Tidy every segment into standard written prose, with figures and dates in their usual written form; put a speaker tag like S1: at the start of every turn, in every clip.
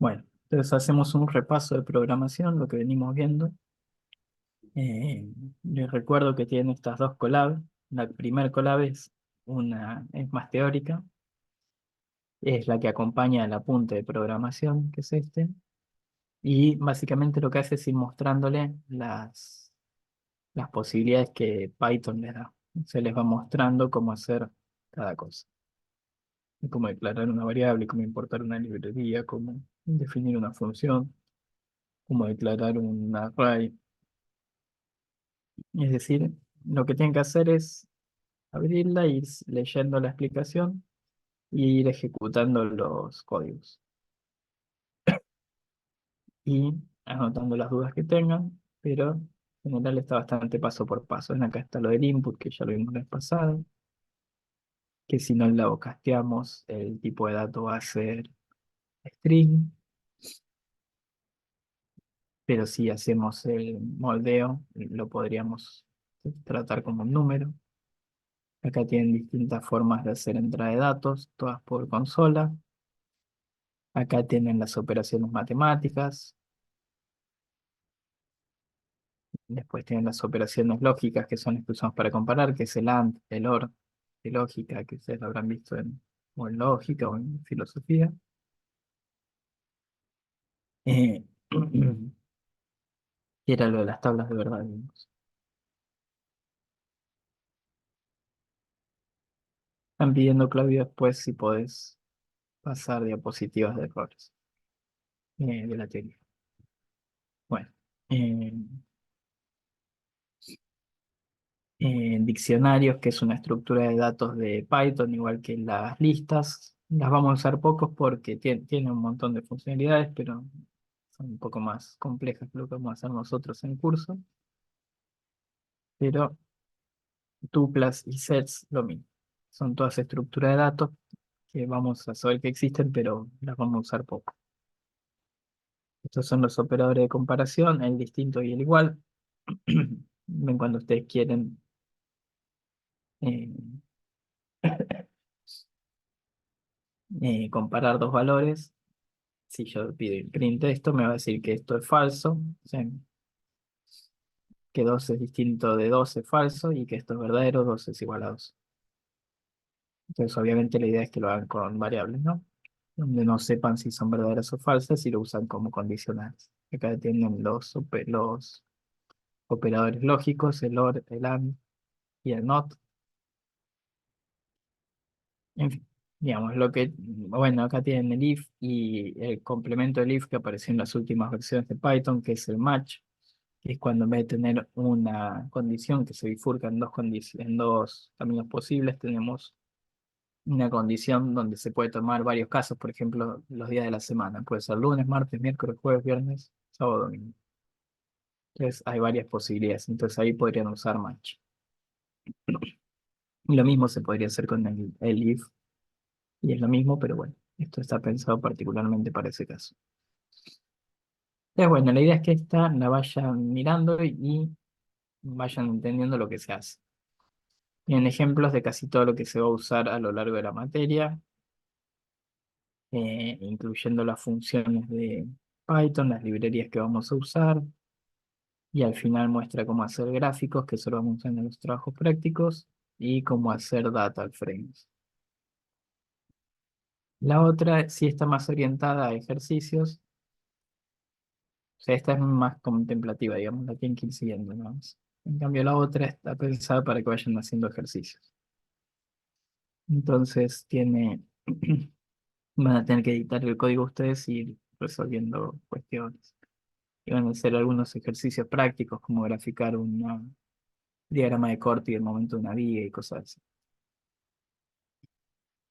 S1: Bueno, entonces hacemos un repaso de programación, lo que venimos viendo. Eh, Les recuerdo que tienen estas dos collabs. La primer collab es más teórica, es la que acompaña el apunte de programación, que es este, y básicamente lo que hace es ir mostrándole las posibilidades que Python les da. Se les va mostrando cómo hacer cada cosa, cómo declarar una variable, cómo importar una librería, cómo definir una función, cómo declarar un array. Es decir, lo que tienen que hacer es abrirla, ir leyendo la explicación y ir ejecutando los códigos y anotando las dudas que tengan, pero en general está bastante paso por paso. Acá está lo del input, que ya lo vimos la vez pasada, que si no lo casteamos, el tipo de dato va a ser string, pero si hacemos el moldeo, lo podríamos tratar como un número. Acá tienen distintas formas de hacer entrada de datos, todas por consola. Acá tienen las operaciones matemáticas. Después tienen las operaciones lógicas, que son las que usamos para comparar, que es el AND, el OR, de lógica, que ustedes lo habrán visto o en lógica o en filosofía. Eh, y era lo de las tablas de verdad, digamos. Están pidiendo, Claudio, después si podés pasar diapositivas de errores de la teoría. Bueno, eh, diccionarios, que es una estructura de datos de Python, igual que las listas. Las vamos a usar pocos porque tiene un montón de funcionalidades, pero son un poco más complejas que lo que vamos a hacer nosotros en curso. Pero tuplas y sets, lo mismo. Son todas estructuras de datos que vamos a saber que existen, pero las vamos a usar poco. Estos son los operadores de comparación, el distinto y el igual. Ven cuando ustedes quieren eh, comparar dos valores. Si yo pido el print de esto, me va a decir que esto es falso, o sea, que 2 es distinto de 2 es falso y que esto es verdadero, 2 es igual a 2. Entonces, obviamente, la idea es que lo hagan con variables, ¿no? Donde no sepan si son verdaderas o falsas y lo usan como condicionales. Acá tienen los operadores lógicos, el OR, el AND y el NOT. En fin, digamos, bueno, acá tienen el if y el complemento del if que apareció en las últimas versiones de Python, que es el match, que es cuando en vez de tener una condición que se bifurca en dos caminos posibles, tenemos una condición donde se puede tomar varios casos, por ejemplo, los días de la semana. Puede ser lunes, martes, miércoles, jueves, viernes, sábado, domingo. Entonces hay varias posibilidades. Entonces ahí podrían usar match. Y lo mismo se podría hacer con el if, y es lo mismo, pero bueno, esto está pensado particularmente para ese caso. Entonces, bueno, la idea es que esta la vayan mirando y vayan entendiendo lo que se hace. Tienen ejemplos de casi todo lo que se va a usar a lo largo de la materia, incluyendo las funciones de Python, las librerías que vamos a usar, y al final muestra cómo hacer gráficos, que eso lo vamos a usar en los trabajos prácticos, y cómo hacer data frames. La otra sí está más orientada a ejercicios, o sea, esta es más contemplativa, digamos, la tienen que ir siguiendo, ¿no? En cambio, la otra está pensada para que vayan haciendo ejercicios. Entonces, van a tener que editar el código ustedes y ir resolviendo cuestiones. Y van a hacer algunos ejercicios prácticos, como graficar un diagrama de corte y el momento de una viga y cosas así.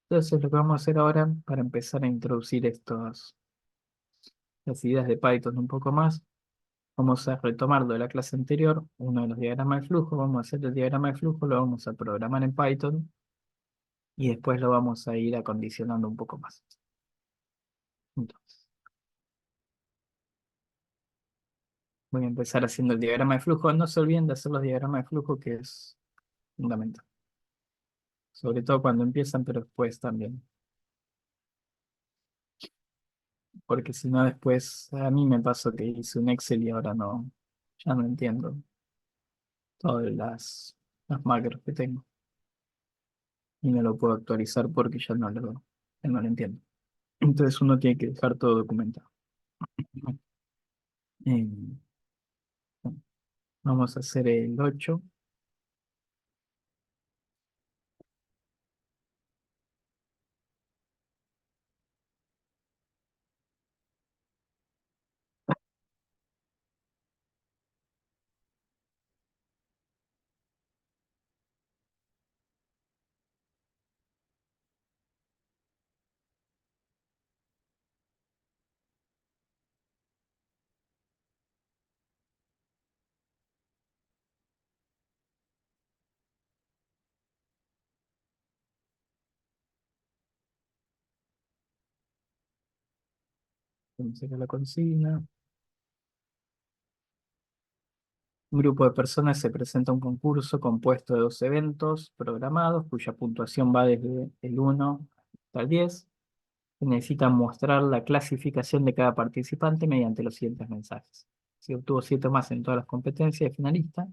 S1: Entonces, lo que vamos a hacer ahora, para empezar a introducir las ideas de Python un poco más, vamos a retomar de la clase anterior uno de los diagramas de flujo. Vamos a hacer el diagrama de flujo, lo vamos a programar en Python y después lo vamos a ir acondicionando un poco más. Entonces, voy a empezar haciendo el diagrama de flujo. No se olviden de hacer los diagramas de flujo, que es fundamental. Sobre todo cuando empiezan, pero después también. porque si no después a mí me pasó que hice un Excel y ahora no, ya no entiendo todas las macros que tengo y no lo puedo actualizar porque ya no lo entiendo. Entonces uno tiene que dejar todo documentado. Eh, Vamos a hacer el 8. Vamos a sacar la consigna. Un grupo de personas se presenta a un concurso compuesto de dos eventos programados cuya puntuación va desde el 1 hasta el 10. Necesitan mostrar la clasificación de cada participante mediante los siguientes mensajes. Si obtuvo 7 más en todas las competencias, es finalista.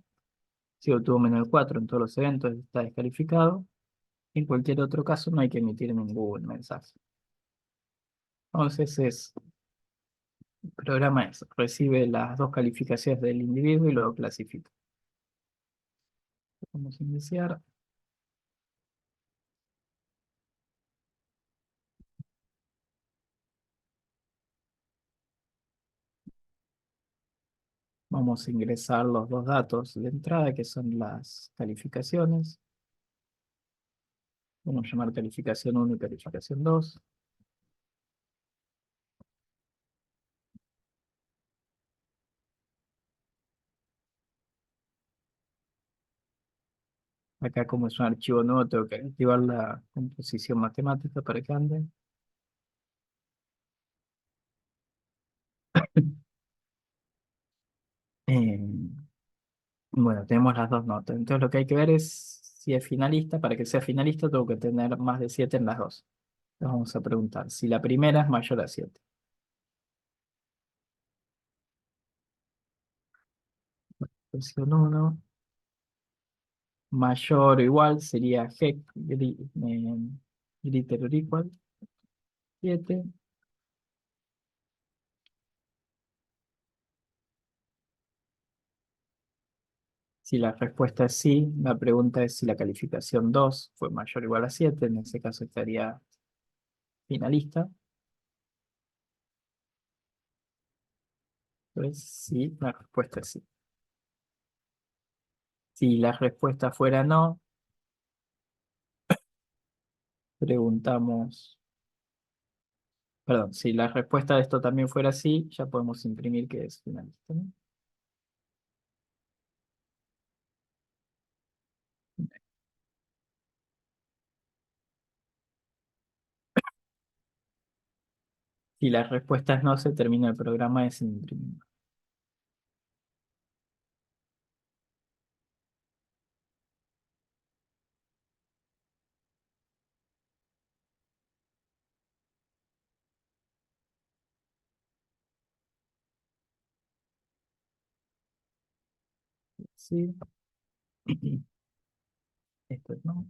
S1: Si obtuvo menos de 4 en todos los eventos, está descalificado. En cualquier otro caso, no hay que emitir ningún mensaje. Entonces, el programa recibe las dos calificaciones del individuo y lo clasifica. Vamos a iniciar. Vamos a ingresar los dos datos de entrada, que son las calificaciones. Vamos a llamar calificación 1 y calificación 2. Acá, como es un archivo nuevo, tengo que activar la composición matemática para que ande. Eh, bueno, tenemos las dos notas. Entonces lo que hay que ver es si es finalista. Para que sea finalista tengo que tener más de 7 en las dos. Entonces vamos a preguntar si la primera es mayor a 7. Opción 1, mayor o igual sería GEC, greater or equal, 7. Si la respuesta es sí, la pregunta es si la calificación 2 fue mayor o igual a 7. En ese caso estaría finalista. Pues sí, la respuesta es sí. Si la respuesta fuera no, preguntamos, perdón, si la respuesta de esto también fuera sí, ya podemos imprimir que es finalista, ¿no? Si la respuesta es no, se termina el programa de sin imprimir. Sí, esto es no.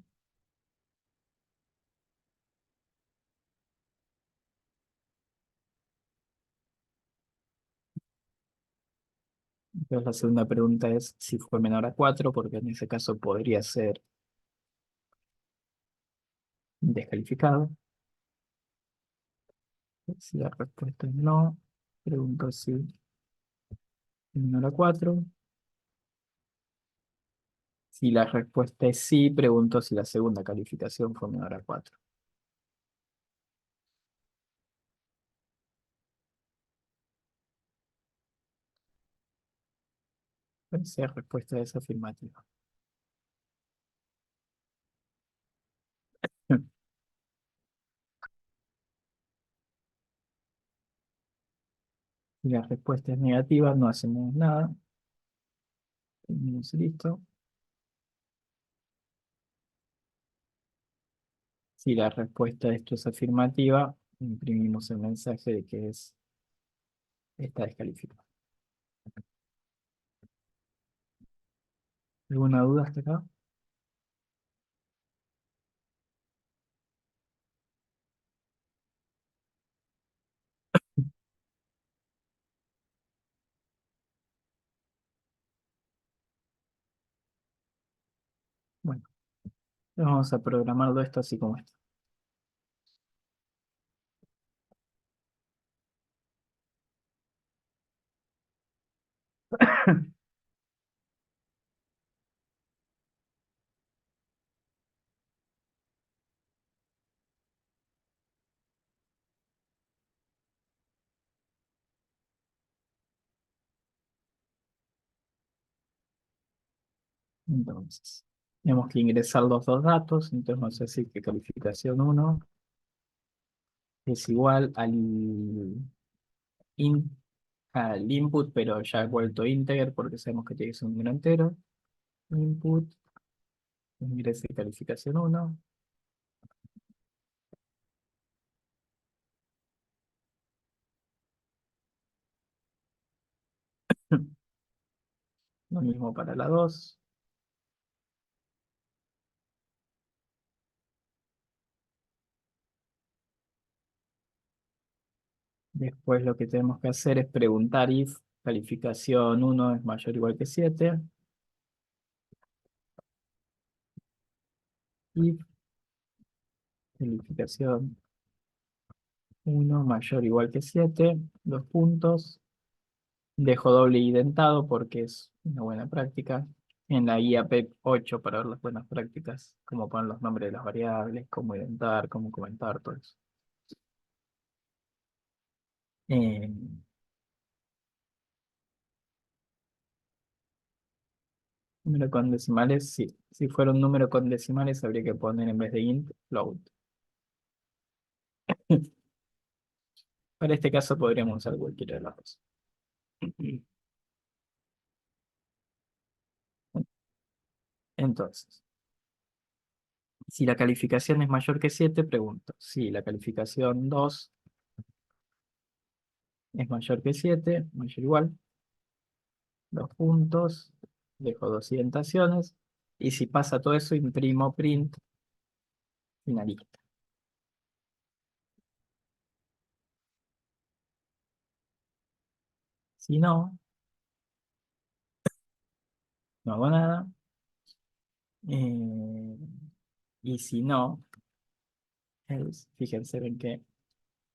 S1: Entonces la segunda pregunta es si fue menor a 4, porque en ese caso podría ser descalificado. Si la respuesta es no, pregunto si es menor a 4. Si la respuesta es sí, pregunto si la segunda calificación fue menor a 4. Si la respuesta es afirmativa. Si la respuesta es negativa, no hacemos nada. Tenemos listo. Si la respuesta de esto es afirmativa, imprimimos el mensaje de que es está descalificado. ¿Alguna duda hasta acá? Bueno, vamos a programarlo esto así como esto. Entonces, tenemos que ingresar los dos datos. Entonces vamos a decir que calificación uno es igual in- al input, pero ya vuelto integer porque sabemos que tiene que ser un número entero. Input, ingrese calificación uno. Lo mismo para la 2. Después lo que tenemos que hacer es preguntar if calificación uno es mayor o igual que 7. If calificación uno mayor o igual que 7. Dos puntos. Dejo doble identado porque es una buena práctica. En la guía PEP 8 para ver las buenas prácticas, cómo poner los nombres de las variables, cómo identar, cómo comentar, todo eso. Eh, Número con decimales, sí. Si fuera un número con decimales, habría que poner en vez de int, float. Para este caso podríamos usar cualquiera de las dos. Entonces, si la calificación es mayor que 7, pregunto. Si la calificación 2 es mayor que 7, mayor o igual, dos puntos, dejo dos indentaciones, y si pasa todo eso, imprimo print finalista. Si no, no hago nada. eh, y si no, fíjense ven que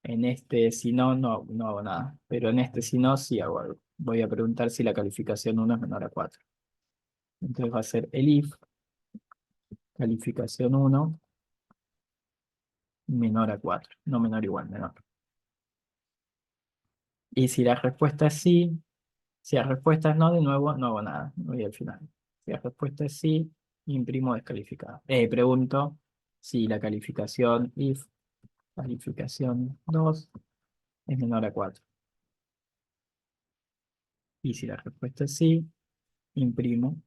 S1: en este si no, no hago nada. Pero en este si no, sí hago algo. Voy a preguntar si la calificación uno es menor a 4. Entonces va a ser el if calificación uno menor a 4. No menor o igual, menor. Y si la respuesta es sí, si la respuesta es no, de nuevo, no hago nada. Voy al final. Si la respuesta es sí, imprimo descalificado. Pregunto si la calificación if calificación 2 es menor a 4. Y si la respuesta es sí, imprimo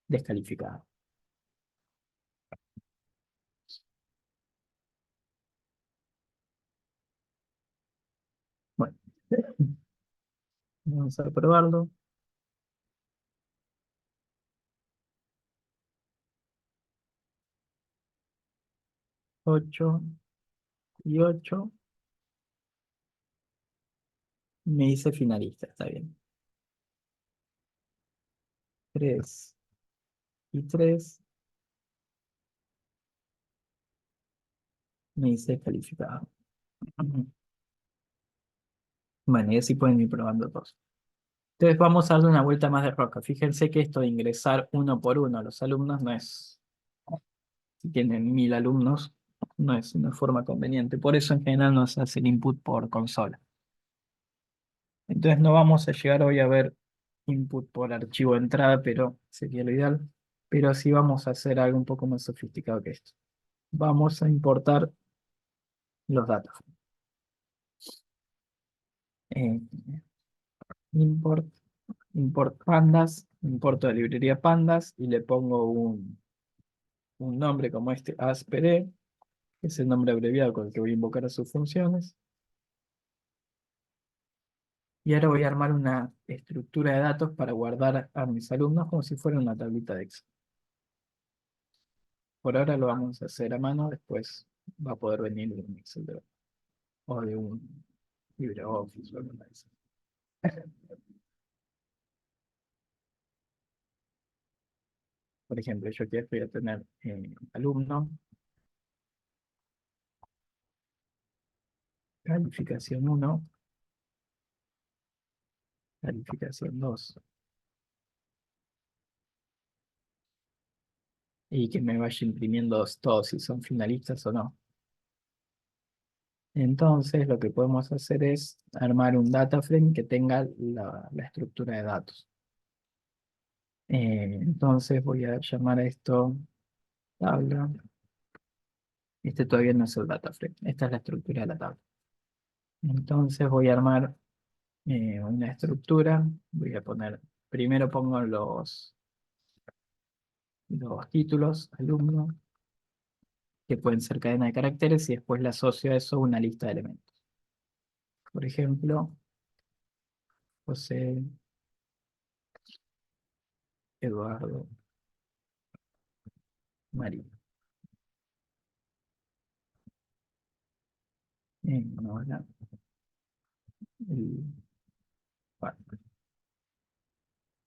S1: descalificado. Bueno, vamos a probarlo. 8 y 8. Me dice finalista, está bien. 3 y 3 me dice calificado. Bueno, y así pueden ir probando todos. Entonces vamos a darle una vuelta más de rosca. Fíjense que esto de ingresar uno por uno a los alumnos no es, si tienen 1000 alumnos, no es una forma conveniente. Por eso en general no se hace el input por consola. Entonces no vamos a llegar hoy a ver input por archivo de entrada, pero sería lo ideal. Pero sí vamos a hacer algo un poco más sofisticado que esto. Vamos a importar los datos. Eh, import, import pandas, importo la librería pandas y le pongo un nombre como este, ASPD, que es el nombre abreviado con el que voy a invocar a sus funciones. Y ahora voy a armar una estructura de datos para guardar a mis alumnos como si fuera una tablita de Excel. Por ahora lo vamos a hacer a mano, después va a poder venir de un Excel o de un LibreOffice o alguna de esas. Por ejemplo, yo aquí voy a tener alumno, calificación uno, calificación 2 y que me vaya imprimiendo todos si son finalistas o no. Entonces, lo que podemos hacer es armar un data frame que tenga la estructura de datos. Entonces, voy a llamar a esto tabla. Este todavía no es el data frame. Esta es la estructura de la tabla. Entonces, voy a armar una estructura. Voy a poner, primero pongo los títulos, alumno, que pueden ser cadena de caracteres, y después le asocio a eso una lista de elementos. Por ejemplo, José Eduardo María. Hola, y, bueno.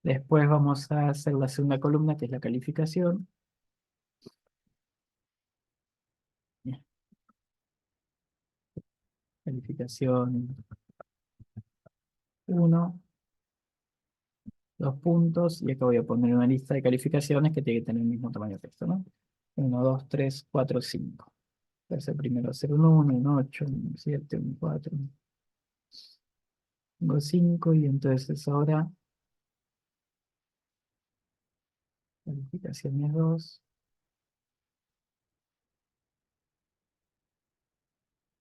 S1: Después vamos a hacer la segunda columna, que es la calificación. Calificación uno, dos puntos, y acá voy a poner una lista de calificaciones que tiene que tener el mismo tamaño de texto, ¿no? Uno, 2, 3, 4, 5. Voy a hacer primero hacer un 1, un 8, un 7, un 4, tengo 5, y entonces ahora calificaciones 2,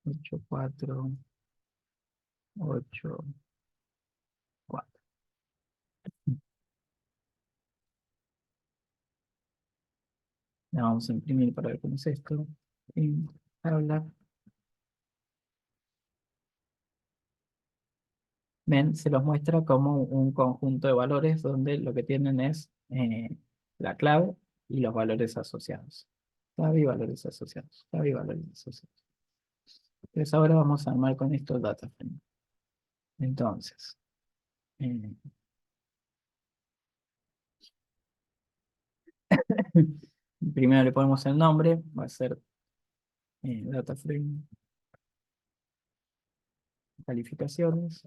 S1: 8, 4, 8, 4. La vamos a imprimir para ver cómo es esto. En tabla. Ven, se los muestra como un conjunto de valores donde lo que tienen es la clave y los valores asociados. Clave y valores asociados. Clave y valores asociados. Entonces ahora vamos a armar con esto el data frame. Entonces, eh, primero le ponemos el nombre, va a ser data frame calificaciones,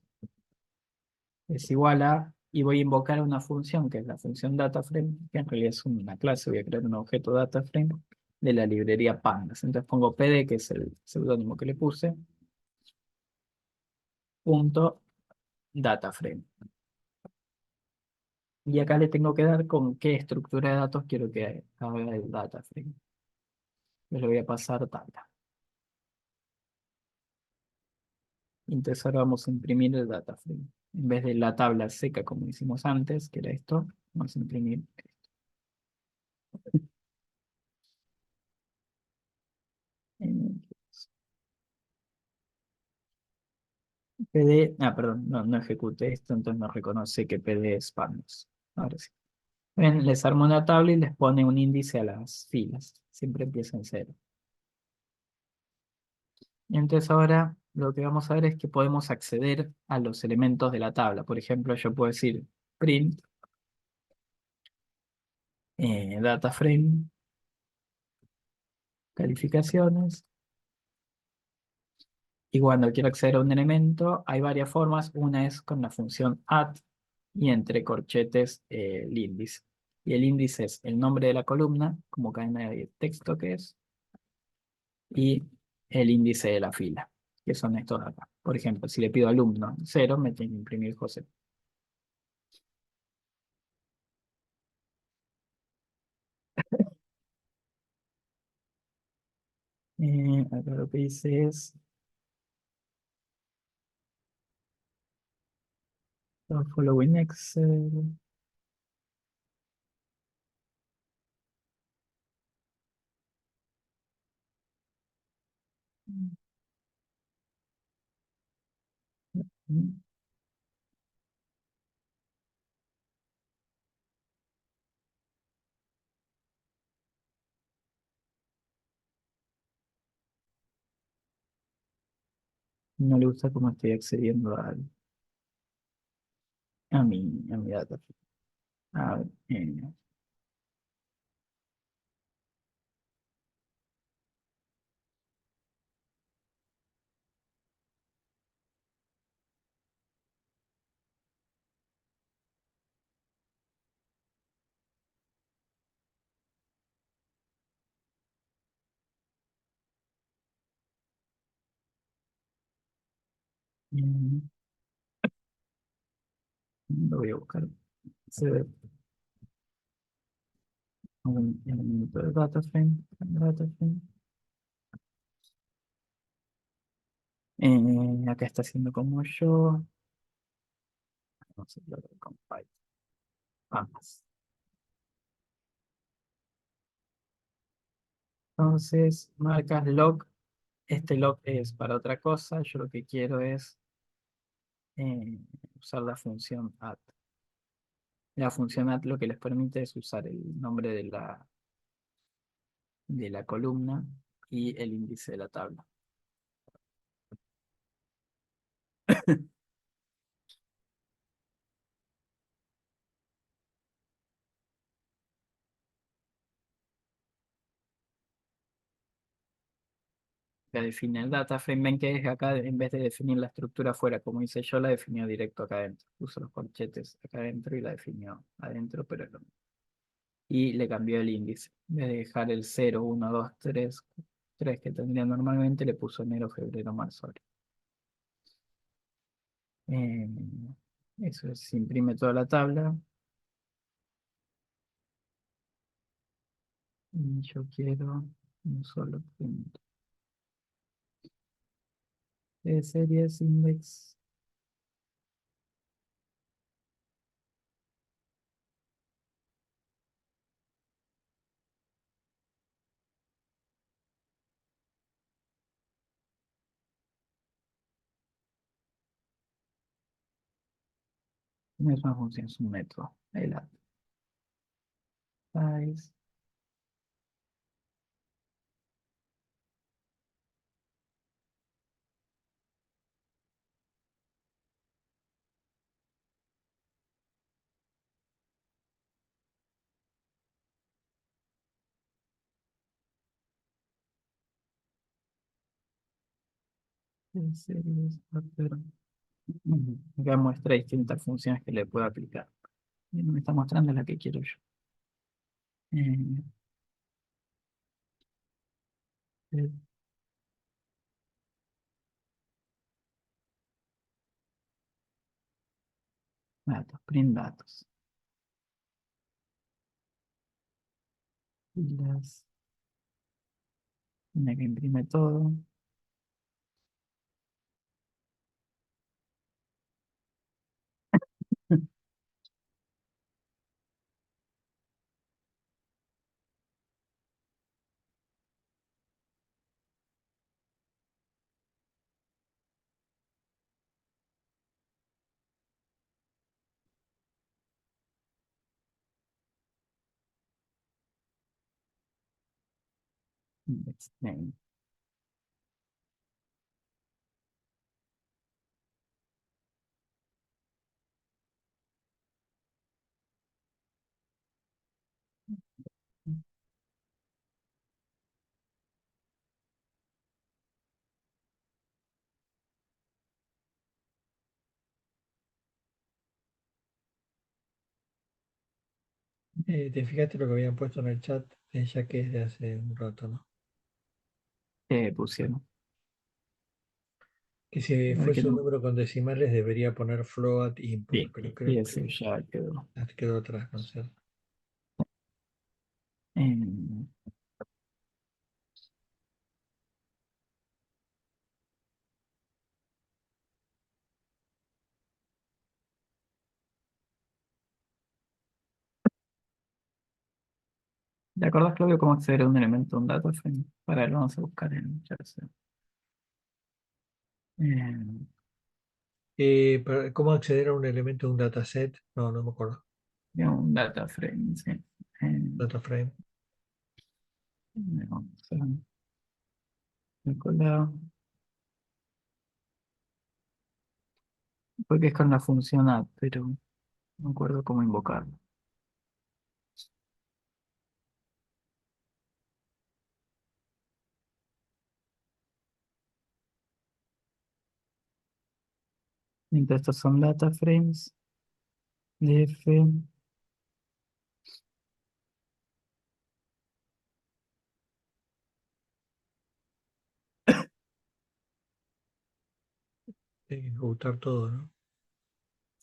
S1: es igual a, y voy a invocar una función que es la función DataFrame, que en realidad es una clase, voy a crear un objeto DataFrame de la librería Pandas. Entonces pongo PD, que es el seudónimo que le puse, punto DataFrame. Y acá le tengo que dar con qué estructura de datos quiero que haga el DataFrame. Yo le voy a pasar tabla. Entonces ahora vamos a imprimir el DataFrame. En vez de la tabla seca como hicimos antes, que era esto, vamos a imprimir PD, perdón, no ejecuté esto, entonces no reconoce que PD es Pandas. Ahora sí. Ven, les arma una tabla y les pone un índice a las filas. Siempre empieza en cero. Y entonces ahora lo que vamos a ver es que podemos acceder a los elementos de la tabla. Por ejemplo, yo puedo decir print data frame calificaciones. Y cuando quiero acceder a un elemento, hay varias formas. Una es con la función add y entre corchetes el índice. Y el índice es el nombre de la columna, como cadena de texto que es, y el índice de la fila, que son estos de acá. Por ejemplo, si le pido alumno 0, me tiene que imprimir José. Acá lo que dice es following Excel. No le gusta cómo estoy accediendo a mi data. A ver, mm, lo voy a buscar. Se ve un elemento de data frame. Data frame. Acá está haciendo como yo. No sé, lo de compile. Vamos. Entonces, marcas log. Este log es para otra cosa. Yo lo que quiero es eh, usar la función add. La función add lo que les permite es usar el nombre de la columna y el índice de la tabla. Que define el data frame. Ven que es acá, en vez de definir la estructura afuera, como hice yo, la definió directo acá adentro. Puso los corchetes acá adentro y la definió adentro, pero y le cambió el índice. En vez de dejar el 0, 1, 2, 3, 3 que tendría normalmente, le puso enero, febrero, marzo, abril. Eh, Eso es, se imprime toda la tabla. Y yo quiero un solo punto. De series index. No es una función, es un método. El add size. De series, pero acá muestra distintas funciones que le puedo aplicar. Y no me está mostrando la que quiero yo. Eh, eh, Datos, print datos. Y una que imprime todo. Index name.
S2: ¿Te fijaste lo que habían puesto en el chat? Ya que es de hace un rato, ¿no?
S1: Pusieron.
S2: Que si
S1: A ver que
S2: fuese un
S1: no.
S2: número con decimales debería poner float input,
S1: Sí,
S2: pero
S1: y
S2: creo
S1: eso
S2: que
S1: ya quedó.
S2: quedó atrás, ¿no es cierto?
S1: Eh, ¿Te acordás, Claudio, cómo acceder a un elemento, a un data frame? Para lo vamos a buscar en Jersey. Eh,
S2: ¿Cómo acceder a un elemento de un dataset? No, no me acuerdo.
S1: un data frame, sí.
S2: Data frame.
S1: Vamos a calcular. porque es con la función add, pero no me acuerdo cómo invocarlo. Entonces estos son data frames, df,
S2: Hay que ejecutar todo, ¿no?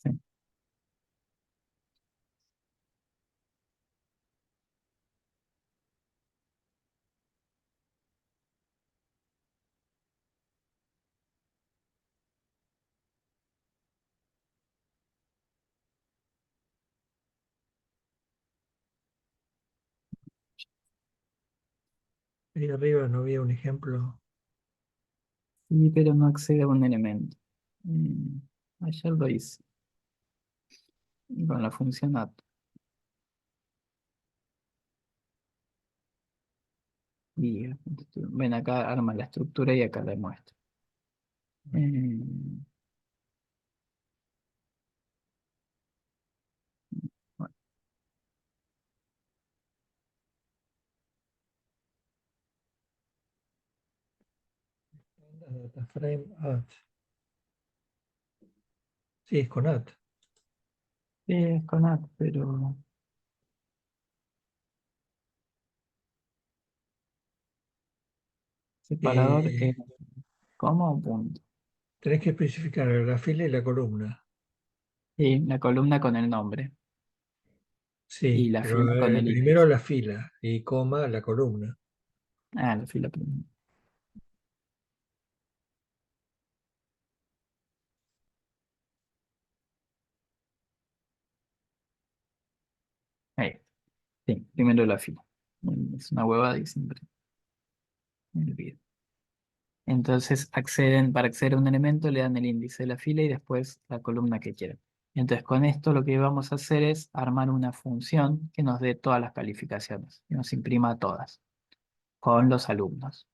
S1: sí.
S2: Ahí arriba no había un ejemplo.
S1: Sí, pero no accede a un elemento. Ayer lo hice con la función add. Y ven acá, arma la estructura y acá la muestro. Eh, bueno,
S2: Data frame add. Sí, es con add.
S1: sí, es con add, pero separador
S2: Eh,
S1: es coma o punto.
S2: tenés que especificar la fila y la columna.
S1: Sí, la columna con el nombre y
S2: Sí,
S1: la fila
S2: pero
S1: con el
S2: primero
S1: índice.
S2: la fila y coma la columna.
S1: Ah, la fila primero. Ahí, sí, primero la fila. Es una huevada y siempre me olvido. Entonces para acceder a un elemento le dan el índice de la fila y después la columna que quieran. Entonces con esto lo que vamos a hacer es armar una función que nos dé todas las calificaciones, que nos imprima todas, con los alumnos.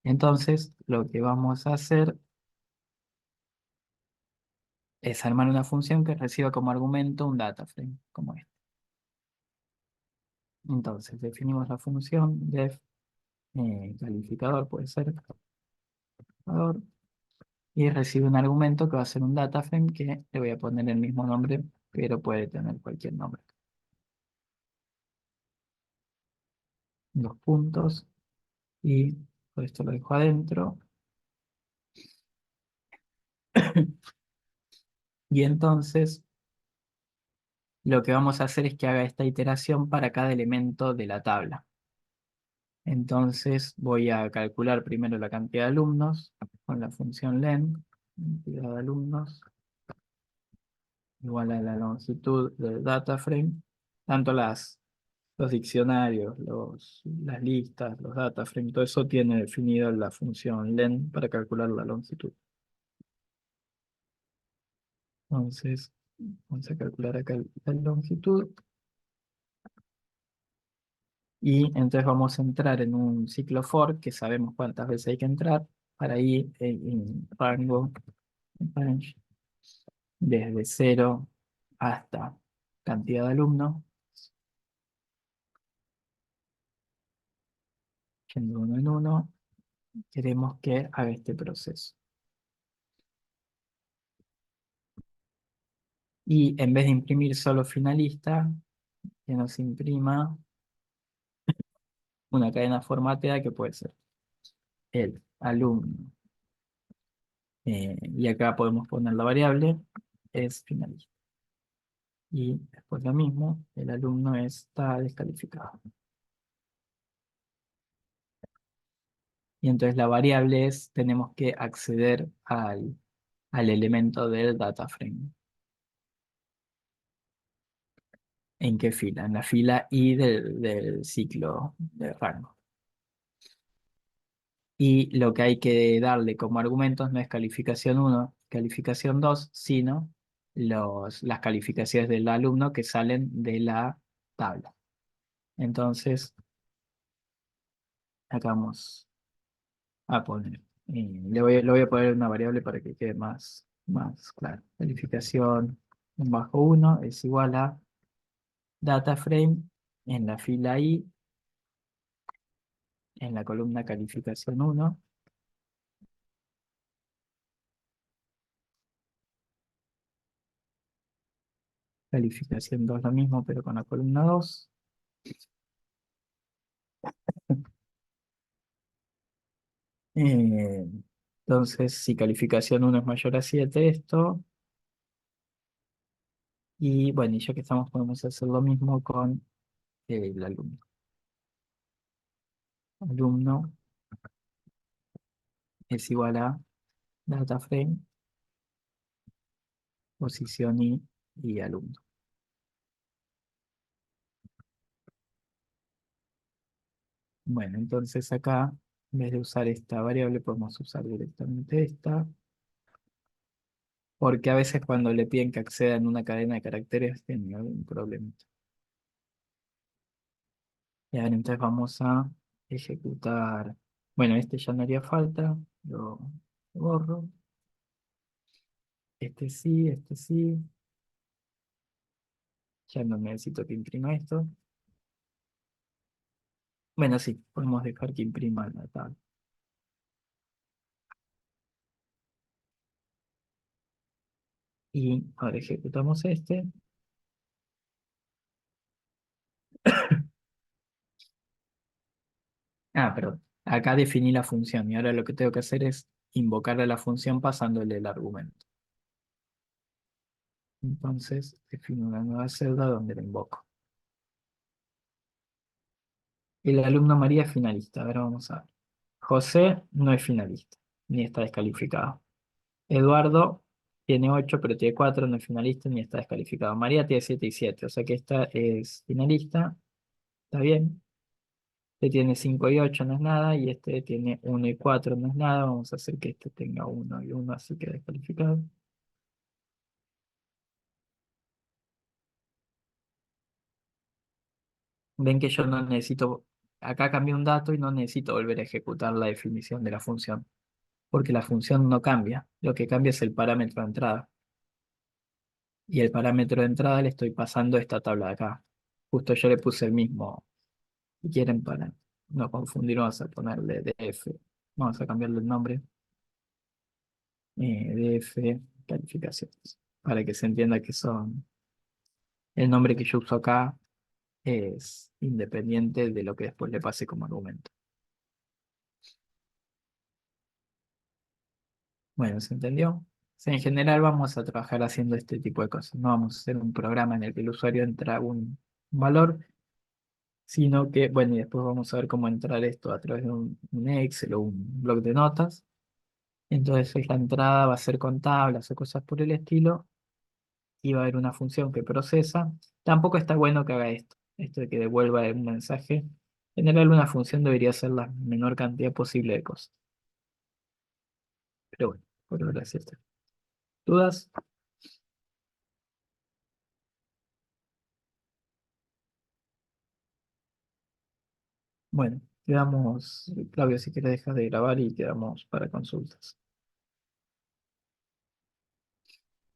S1: Entonces lo que vamos a hacer es armar una función que reciba como argumento un data frame, como este. Entonces definimos la función def calificador, puede ser calificador, y recibe un argumento que va a ser un data frame que le voy a poner el mismo nombre, pero puede tener cualquier nombre. Dos puntos y por esto lo dejo adentro. Y entonces lo que vamos a hacer es que haga esta iteración para cada elemento de la tabla. Entonces voy a calcular primero la cantidad de alumnos con la función len, cantidad de alumnos, igual a la longitud del data frame, tanto los diccionarios, las listas, los data frame, todo eso tiene definida la función len para calcular la longitud. Entonces, vamos a calcular acá la longitud y entonces vamos a entrar en un ciclo for que sabemos cuántas veces hay que entrar para ir en range, desde cero hasta cantidad de alumnos, yendo de uno en uno, queremos que haga este proceso. Y en vez de imprimir solo finalista, que nos imprima una cadena formateada que puede ser el alumno. Y acá podemos poner la variable, es finalista. Y después lo mismo, el alumno está descalificado. Y entonces la variable es, tenemos que acceder al elemento del data frame. ¿En qué fila? En la fila y del ciclo de rango. Y lo que hay que darle como argumentos no es calificación uno, calificación 2, sino las calificaciones del alumno que salen de la tabla. Entonces, acá vamos a poner, le voy a poner una variable para que quede más. más, claro, calificación bajo uno es igual a data frame en la fila I, en la columna calificación uno, calificación 2 lo mismo, pero con la columna 2. Eh, entonces, si calificación uno es mayor a 7 esto, y bueno, y ya que estamos, podemos hacer lo mismo con el alumno. Alumno es igual a data frame, posición y alumno. Bueno, entonces acá, en vez de usar esta variable, podemos usar directamente esta, porque a veces cuando le piden que acceda en una cadena de caracteres tienen algún problema. Y ahora entonces vamos a ejecutar. Bueno, este ya no haría falta, lo borro. Este sí, ya no necesito que imprima esto. Bueno, sí, podemos dejar que imprima la tabla. Y ahora ejecutamos este. Ah, pero acá definí la función y ahora lo que tengo que hacer es invocar a la función pasándole el argumento. Entonces defino una nueva celda donde la invoco. El alumno María es finalista. A ver, vamos a ver. José no es finalista, ni está descalificado. Eduardo tiene 8 pero tiene 4 no es finalista, ni está descalificado. María tiene 7 y 7 o sea que esta es finalista, está bien. Este tiene 5 y 8 no es nada, y este tiene 1 y 4 no es nada. Vamos a hacer que este tenga 1 y 1 así que descalificado. Ven que yo no necesito, acá cambié un dato y no necesito volver a ejecutar la definición de la función, porque la función no cambia, lo que cambia es el parámetro de entrada. Y el parámetro de entrada le estoy pasando esta tabla de acá. Justo yo le puse el mismo. Si quieren, para no confundir, vamos a ponerle DF. Vamos a cambiarle el nombre. DF calificaciones. Para que se entienda que son. El nombre que yo uso acá es independiente de lo que después le pase como argumento. Bueno, ¿se entendió? O sea, en general vamos a trabajar haciendo este tipo de cosas. No vamos a hacer un programa en el que el usuario entra un valor, sino que, bueno, y después vamos a ver cómo entrar esto a través de un Excel o un bloc de notas. Entonces la entrada va a ser con tablas o cosas por el estilo, y va a haber una función que procesa. Tampoco está bueno que haga esto de que devuelva un mensaje. En general una función debería ser la menor cantidad posible de cosas. Pero bueno, por ahora es esto. ¿Dudas? Bueno, quedamos, Claudio, si quieres dejar de grabar y quedamos para consultas.